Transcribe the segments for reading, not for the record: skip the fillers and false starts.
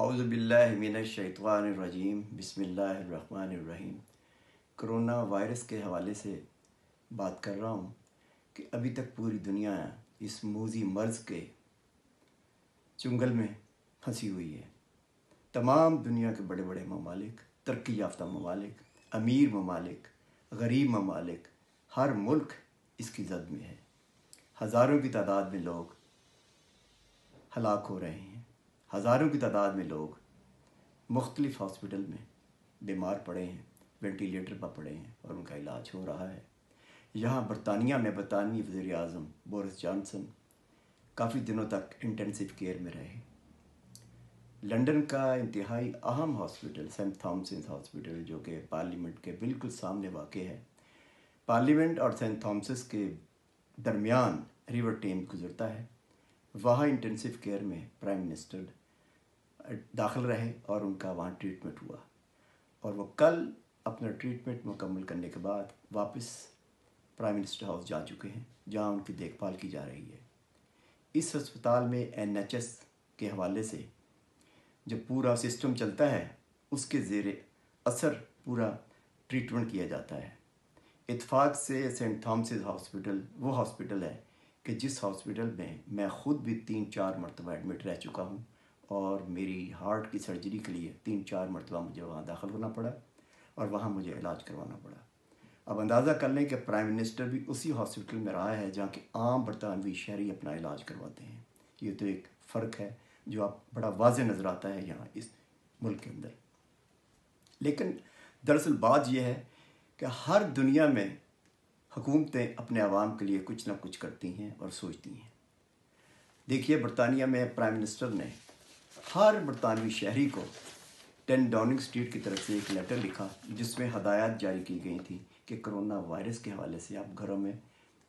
اعوذ باللہ من الشیطان الرجیم بسم اللہ الرحمن الرحیم۔ کرونا وائرس کے حوالے سے بات کر رہا ہوں کہ ابھی تک پوری دنیا اس موذی مرض کے چنگل میں پھنسی ہوئی ہے۔ تمام دنیا کے بڑے بڑے ممالک، ترقی یافتہ ممالک، امیر ممالک، غریب ممالک، ہر ملک اس کی زد میں ہے۔ ہزاروں کی تعداد میں لوگ ہلاک ہو رہے ہیں، ہزاروں کی تعداد میں لوگ مختلف ہاسپٹل میں بیمار پڑے ہیں، وینٹیلیٹر پر پڑے ہیں اور ان کا علاج ہو رہا ہے۔ یہاں برطانیہ میں برطانوی وزیر اعظم بورس جانسن کافی دنوں تک انٹینسو کیئر میں رہے۔ لندن کا انتہائی اہم ہاسپٹل سینٹ تھامسز ہاسپٹل، جو کہ پارلیمنٹ کے بالکل سامنے واقع ہے، پارلیمنٹ اور سینٹ تھامسز کے درمیان ریور ٹیمز گزرتا ہے، وہاں انٹینسو کیئر میں پرائم منسٹر داخل رہے اور ان کا وہاں ٹریٹمنٹ ہوا، اور وہ کل اپنا ٹریٹمنٹ مکمل کرنے کے بعد واپس پرائم منسٹر ہاؤس جا چکے ہیں، جہاں ان کی دیکھ بھال کی جا رہی ہے۔ اس ہسپتال میں NHS کے حوالے سے جو پورا سسٹم چلتا ہے، اس کے زیر اثر پورا ٹریٹمنٹ کیا جاتا ہے۔ اتفاق سے سینٹ تھامسز ہاسپٹل وہ ہاسپٹل ہے کہ جس ہاسپٹل میں میں خود بھی 3-4 مرتبہ ایڈمٹ رہ چکا ہوں، اور میری ہارٹ کی سرجری کے لیے 3-4 مرتبہ مجھے وہاں داخل ہونا پڑا اور وہاں مجھے علاج کروانا پڑا۔ اب اندازہ کر لیں کہ پرائم منسٹر بھی اسی ہاسپٹل میں رہا ہے جہاں کہ عام برطانوی شہری اپنا علاج کرواتے ہیں۔ یہ تو ایک فرق ہے جو آپ بڑا واضح نظر آتا ہے یہاں اس ملک کے اندر۔ لیکن دراصل بات یہ ہے کہ ہر دنیا میں حکومتیں اپنے عوام کے لیے کچھ نہ کچھ کرتی ہیں اور سوچتی ہیں۔ دیکھیے، برطانیہ میں پرائم منسٹر نے ہر برطانوی شہری کو 10 ڈاؤننگ اسٹریٹ کی طرف سے ایک لیٹر لکھا، جس میں ہدایات جاری کی گئی تھیں کہ کرونا وائرس کے حوالے سے آپ گھروں میں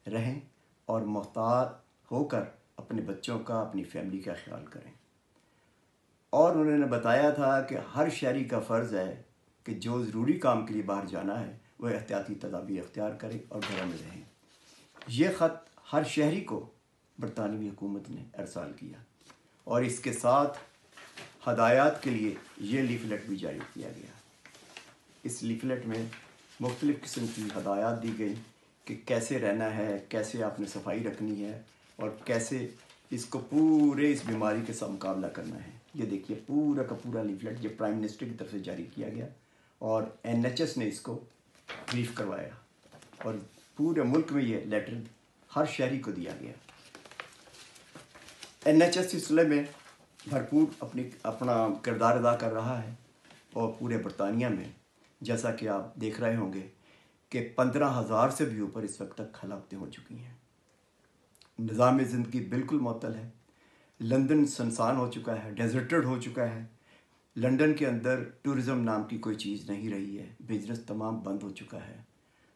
رہیں اور محتاط ہو کر اپنے بچوں کا، اپنی فیملی کا خیال کریں۔ اور انہوں نے بتایا تھا کہ ہر شہری کا فرض ہے کہ جو ضروری کام کے لیے باہر جانا ہے وہ احتیاطی تدابیر اختیار کرے اور گھروں میں رہیں۔ یہ خط ہر شہری کو برطانوی حکومت نے ارسال کیا، اور اس کے ساتھ ہدایات کے لیے یہ لیفلیٹ بھی جاری کیا گیا۔ اس لیفلیٹ میں مختلف قسم کی ہدایات دی گئی کہ کیسے رہنا ہے، کیسے آپ نے صفائی رکھنی ہے، اور کیسے اس کو پورے اس بیماری کے ساتھ مقابلہ کرنا ہے۔ یہ دیکھیے پورا کا پورا لیفلیٹ یہ پرائم منسٹر کی طرف سے جاری کیا گیا، اور NHS نے اس کو بریف کروایا، اور پورے ملک میں یہ لیٹر ہر شہری کو دیا گیا۔ NHS اس سلسلے میں بھرپور اپنا کردار ادا کر رہا ہے، اور پورے برطانیہ میں جیسا کہ آپ دیکھ رہے ہوں گے کہ 15,000 سے بھی اوپر اس وقت تک ہلاکتیں ہو چکی ہیں۔ نظام زندگی بالکل معطل ہے، لندن سنسان ہو چکا ہے، ڈیزرٹڈ ہو چکا ہے۔ لندن کے اندر ٹورزم نام کی کوئی چیز نہیں رہی ہے، بزنس تمام بند ہو چکا ہے۔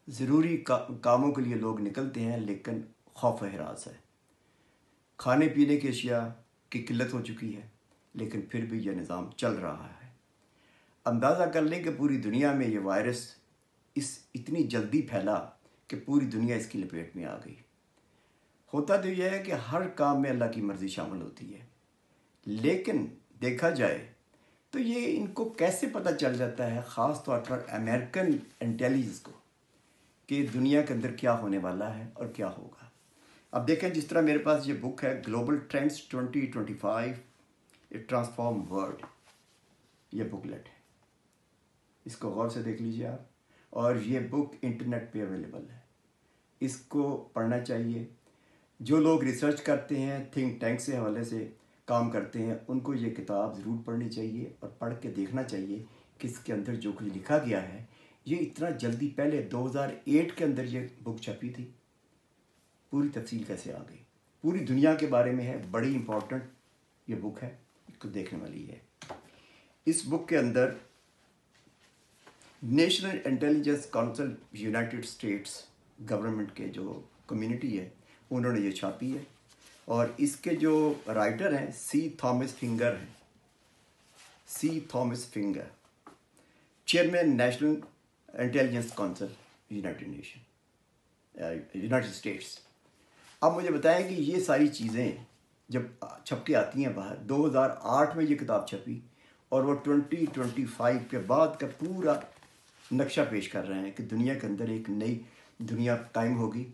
ضروری کاموں کے لیے لوگ نکلتے ہیں، لیکن خوف و ہراس ہے۔ کھانے پینے کی اشیاء کی قلت ہو چکی ہے، لیکن پھر بھی یہ نظام چل رہا ہے۔ اندازہ کر لیں کہ پوری دنیا میں یہ وائرس اتنی جلدی پھیلا کہ پوری دنیا اس کی لپیٹ میں آ گئی۔ ہوتا تو یہ ہے کہ ہر کام میں اللہ کی مرضی شامل ہوتی ہے، لیکن دیکھا جائے تو یہ ان کو کیسے پتہ چل جاتا ہے، خاص طور پر امریکن انٹیلیجنس کو، کہ دنیا کے اندر کیا ہونے والا ہے اور کیا ہوگا۔ اب دیکھیں، جس طرح میرے پاس یہ بک ہے گلوبل ٹرینڈز 2025 اے ٹرانسفارم ورلڈ، یہ بک لیٹ ہے، اس کو غور سے دیکھ لیجیے آپ، اور یہ بک انٹرنیٹ پہ اویلیبل ہے، اس کو پڑھنا چاہیے۔ جو لوگ ریسرچ کرتے ہیں، تھنک ٹینک سے حوالے سے کام کرتے ہیں، ان کو یہ کتاب ضرور پڑھنی چاہیے اور پڑھ کے دیکھنا چاہیے کہ اس کے اندر جو کچھ لکھا گیا ہے، یہ اتنا جلدی پہلے 2008 کے اندر یہ بک چھپی تھی، پوری تفصیل کیسے آ گئی، پوری دنیا کے بارے میں ہے، بڑی امپورٹنٹ یہ بک ہے، اس کو دیکھنے والی ہے۔ اس بک کے اندر national intelligence council United States government کے جو کمیونٹی ہے انہوں نے یہ چھاپی ہے، اور اس کے جو رائٹر ہیں سی تھامس فنگر ہیں، C Thomas Fingar, chairman national intelligence council United States. اب مجھے بتائیں کہ یہ ساری چیزیں جب چھپ کے آتی ہیں باہر، 2008 میں یہ کتاب چھپی، اور وہ 2025 کے بعد کا پورا نقشہ پیش کر رہے ہیں کہ دنیا کے اندر ایک نئی دنیا قائم ہوگی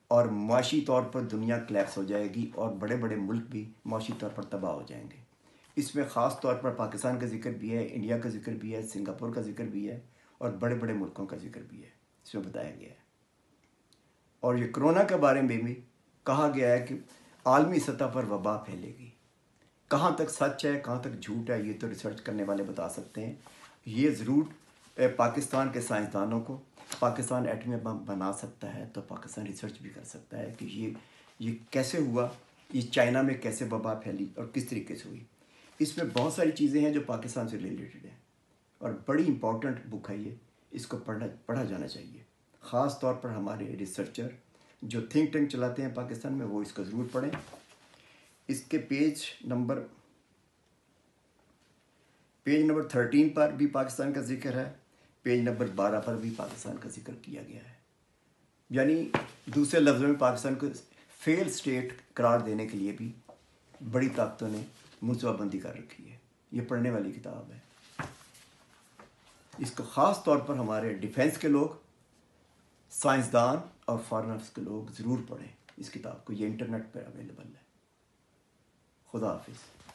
اور معاشی طور پر دنیا کلیپس ہو جائے گی اور بڑے بڑے ملک بھی معاشی طور پر تباہ ہو جائیں گے۔ اس میں خاص طور پر پاکستان کا ذکر بھی ہے، انڈیا کا ذکر بھی ہے، سنگاپور کا ذکر بھی ہے اور بڑے بڑے ملکوں کا ذکر بھی ہے، اس میں بتایا گیا ہے۔ اور یہ کرونا کے بارے میں بھی کہا گیا ہے کہ عالمی سطح پر وبا پھیلے گی۔ کہاں تک سچ ہے کہاں تک جھوٹ ہے یہ تو ریسرچ کرنے والے بتا سکتے ہیں۔ یہ ضرور پاکستان کے سائنسدانوں کو پاکستان ایٹمی بم بنا سکتا ہے تو پاکستان ریسرچ بھی کر سکتا ہے کہ یہ کیسے ہوا، یہ چائنا میں کیسے وبا پھیلی اور کس طریقے سے ہوئی۔ اس میں بہت ساری چیزیں ہیں جو پاکستان سے ریلیٹڈ ہیں اور بڑی امپورٹنٹ بک ہے یہ، اس کو پڑھا جانا چاہیے۔ خاص طور پر ہمارے ریسرچر جو تھنک ٹینک چلاتے ہیں پاکستان میں وہ اس کو ضرور پڑھیں۔ اس کے پیج نمبر 13 پر بھی پاکستان کا ذکر ہے، پیج نمبر 12 پر بھی پاکستان کا ذکر کیا گیا ہے۔ یعنی دوسرے لفظوں میں پاکستان کو فیل سٹیٹ قرار دینے کے لیے بھی بڑی طاقتوں نے منصوبہ بندی کر رکھی ہے۔ یہ پڑھنے والی کتاب ہے۔ اس کو خاص طور پر ہمارے ڈیفینس کے لوگ، سائنسدان اور فارن افیئرس کے لوگ ضرور پڑھیں اس کتاب کو، یہ انٹرنیٹ پر اویلیبل ہے۔ خدا حافظ۔